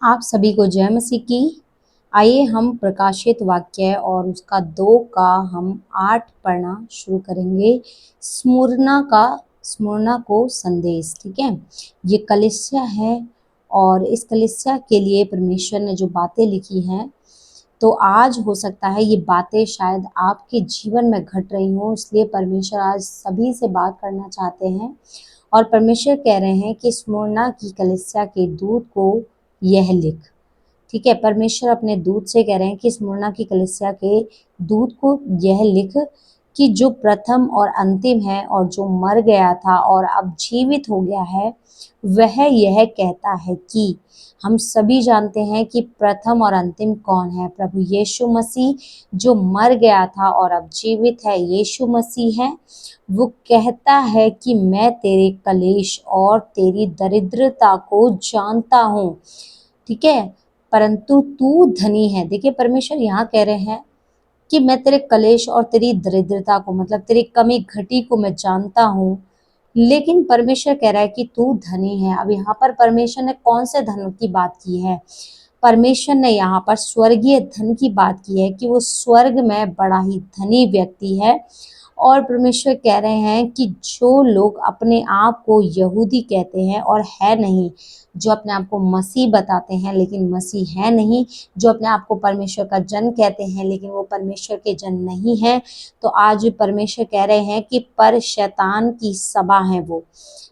आप सभी को जय मसीह की। आइए हम प्रकाशित वाक्य और उसका 2 का हम 8 पढ़ना शुरू करेंगे। स्मुरना को संदेश, ठीक है। ये कलीसिया है और इस कलीसिया के लिए परमेश्वर ने जो बातें लिखी हैं, तो आज हो सकता है ये बातें शायद आपके जीवन में घट रही हों, इसलिए परमेश्वर आज सभी से बात करना चाहते हैं। और परमेश्वर कह रहे हैं कि स्मुरना की कलीसिया के दूत को यह लिख, ठीक है। परमेश्वर अपने दूत से कह रहे हैं कि स्मुरना की कलीसिया के दूत को यह लिख कि जो प्रथम और अंतिम है और जो मर गया था और अब जीवित हो गया है, वह यह कहता है कि हम सभी जानते हैं कि प्रथम और अंतिम कौन है। प्रभु यीशु मसीह जो मर गया था और अब जीवित है, यीशु मसीह है। वो कहता है कि मैं तेरे कलेश और तेरी दरिद्रता को जानता हूँ, ठीक है, परंतु तू धनी है। देखिए परमेश्वर यहाँ कह रहे हैं कि मैं तेरे कलेश और तेरी दरिद्रता को, मतलब तेरी कमी घटी को मैं जानता हूँ, लेकिन परमेश्वर कह रहा है कि तू धनी है। अब यहाँ पर परमेश्वर ने कौन से धन की बात की है? परमेश्वर ने यहाँ पर स्वर्गीय धन की बात की है कि वो स्वर्ग में बड़ा ही धनी व्यक्ति है। और परमेश्वर कह रहे हैं कि जो लोग अपने आप को यहूदी कहते हैं और है नहीं, जो अपने आप को मसीह बताते हैं लेकिन मसीह है नहीं, जो अपने आप को परमेश्वर का जन कहते हैं लेकिन वो परमेश्वर के जन नहीं है, तो आज परमेश्वर कह रहे हैं कि पर शैतान की सभा है, वो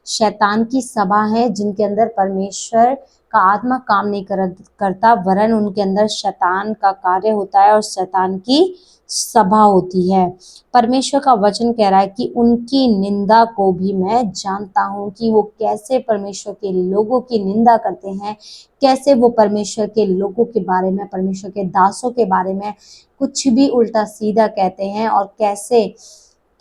शैतान की सभा है जिनके अंदर परमेश्वर का आत्मा काम नहीं करता, वरन उनके अंदर शैतान का कार्य होता है और शैतान की सभा होती है। परमेश्वर का वचन कह रहा है कि उनकी निंदा को भी मैं जानता हूँ कि वो कैसे परमेश्वर के लोगों की निंदा करते हैं, कैसे वो परमेश्वर के लोगों के बारे में, परमेश्वर के दासों के बारे में कुछ भी उल्टा सीधा कहते हैं, और कैसे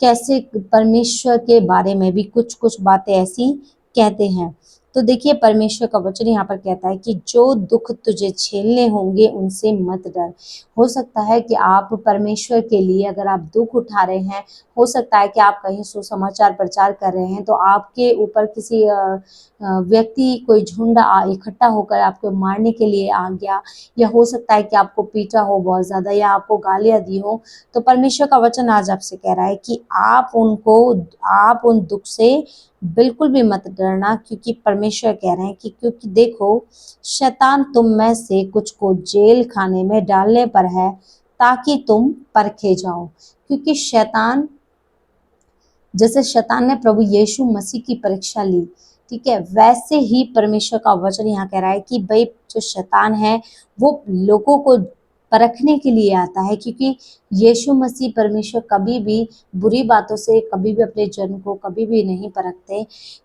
कैसे परमेश्वर के बारे में भी कुछ कुछ बातें ऐसी कहते हैं। तो देखिए परमेश्वर का वचन यहाँ पर कहता है कि जो दुख तुझे झेलने होंगे उनसे मत डर। हो सकता है कि आप परमेश्वर के लिए अगर आप दुख उठा रहे हैं, हो सकता है कि आप कहीं सुसमाचार प्रचार कर रहे हैं तो आपके ऊपर किसी व्यक्ति, कोई झुंड इकट्ठा होकर आपको मारने के लिए आ गया, या हो सकता है कि आपको पीटा हो बहुत ज्यादा, या आपको गालियां दी हो। तो परमेश्वर का वचन आज आपसे कह रहा है कि आप उन दुख से बिल्कुल भी मत डरना, क्योंकि परमेश्वर कह रहे हैं कि क्योंकि देखो शैतान तुम में से कुछ को जेल खाने में डालने पर है ताकि तुम परखे जाओ। क्योंकि शैतान, जैसे शैतान ने प्रभु यीशु मसीह की परीक्षा ली, ठीक है, वैसे ही परमेश्वर का वचन यहाँ कह रहा है कि भाई जो शैतान है वो लोगों को परखने के लिए आता है, क्योंकि यीशु मसीह परमेश्वर कभी भी बुरी बातों से कभी भी अपने जन को कभी भी नहीं परखते,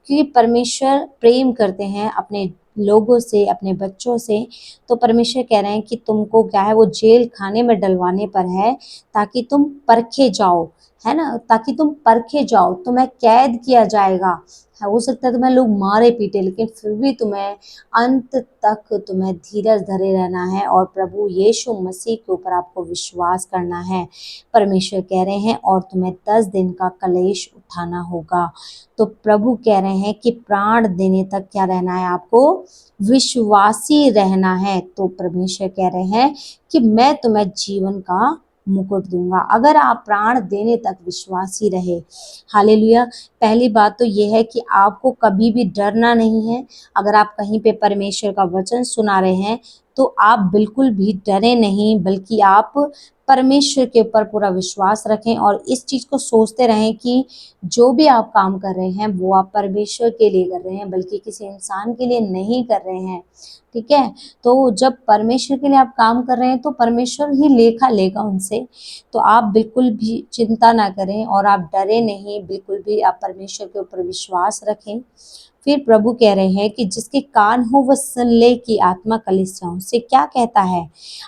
क्योंकि परमेश्वर प्रेम करते हैं अपने लोगों से, अपने बच्चों से। तो परमेश्वर कह रहे हैं कि तुमको क्या है, वो जेल खाने में डलवाने पर है ताकि तुम परखे जाओ, है ना, ताकि तुम परखे जाओ, तुम्हें कैद किया जाएगा। हो सकता है तुम्हें लोग मारे पीटे, लेकिन फिर भी तुम्हें अंत तक तुम्हें धीरज धरे रहना है और प्रभु यीशु मसीह के ऊपर आपको विश्वास करना है। परमेश्वर कह रहे हैं और तुम्हें 10 दिन का कलेश उठाना होगा। तो प्रभु कह रहे हैं कि प्राण देने तक क्या रहना है, आपको विश्वासी रहना है। तो परमेश्वर कह रहे हैं कि मैं तुम्हें जीवन का मुकुट दूंगा अगर आप प्राण देने तक विश्वासी रहे। हालेलुया। पहली बात तो यह है कि आपको कभी भी डरना नहीं है। अगर आप कहीं पे परमेश्वर का वचन सुना रहे हैं तो आप बिल्कुल भी डरे नहीं, बल्कि आप परमेश्वर के ऊपर पूरा विश्वास रखें और इस चीज को सोचते रहें कि जो भी आप काम कर रहे हैं वो आप परमेश्वर के लिए कर रहे हैं, बल्कि किसी इंसान के लिए नहीं कर रहे हैं, ठीक है। तो जब परमेश्वर के लिए आप काम कर रहे हैं तो परमेश्वर ही लेखा लेगा उनसे। तो आप बिल्कुल भी चिंता ना करें और आप डरे नहीं, बिल्कुल भी आप परमेश्वर के ऊपर विश्वास रखें। फिर प्रभु कह रहे हैं कि जिसके कान हो वह सुन ले कि आत्मा कलीसियाओं से क्या कहता है।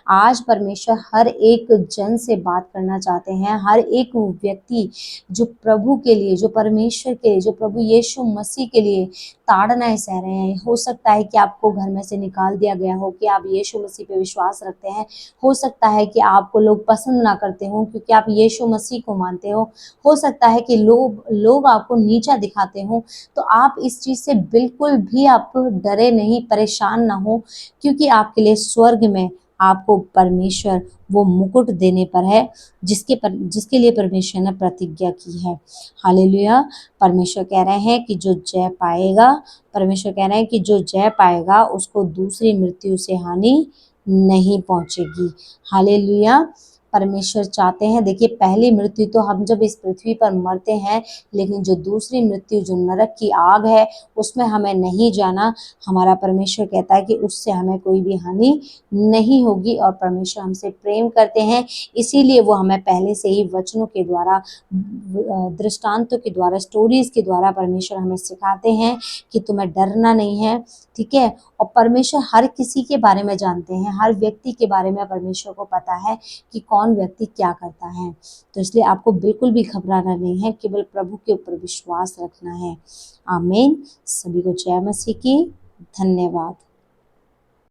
आज परमेश्वर हर एक जन से बात करना चाहते हैं, हर एक व्यक्ति जो प्रभु के लिए, जो परमेश्वर के लिए, जो प्रभु यीशु मसीह के लिए ताड़नाएं सह रहे हैं। हो सकता है कि आपको घर में से निकाल दिया गया हो कि आप यीशु मसीह पे विश्वास रखते हैं। हो सकता है कि आपको लोग पसंद ना करते हो क्योंकि आप यीशु मसीह को मानते हो सकता है कि लोग आपको नीचा दिखाते हो। तो आप इस चीज से बिल्कुल भी आप डरे नहीं, परेशान ना हो, क्योंकि आपके लिए स्वर्ग में आपको परमेश्वर वो मुकुट देने पर है जिसके लिए परमेश्वर ने प्रतिज्ञा की है। हालेलुया। परमेश्वर कह रहे हैं कि जो जय पाएगा, परमेश्वर कह रहे हैं कि जो जय पाएगा उसको दूसरी मृत्यु से हानि नहीं पहुंचेगी। हालेलुया। परमेश्वर चाहते हैं, देखिए पहली मृत्यु तो हम जब इस पृथ्वी पर मरते हैं, लेकिन जो दूसरी मृत्यु जो नरक की आग है उसमें हमें नहीं जाना। हमारा परमेश्वर कहता है कि उससे हमें कोई भी हानि नहीं होगी और परमेश्वर हमसे प्रेम करते हैं, इसीलिए वो हमें पहले से ही वचनों के द्वारा, दृष्टांतों के द्वारा, स्टोरीज के द्वारा परमेश्वर हमें सिखाते हैं कि तुम्हें डरना नहीं है, ठीक है। और परमेश्वर हर किसी के बारे में जानते हैं, हर व्यक्ति के बारे में परमेश्वर को पता है कि कौन व्यक्ति क्या करता है। तो इसलिए आपको बिल्कुल भी घबराना नहीं है, केवल प्रभु के ऊपर विश्वास रखना है। आमीन। सभी को जय मसीह की। धन्यवाद।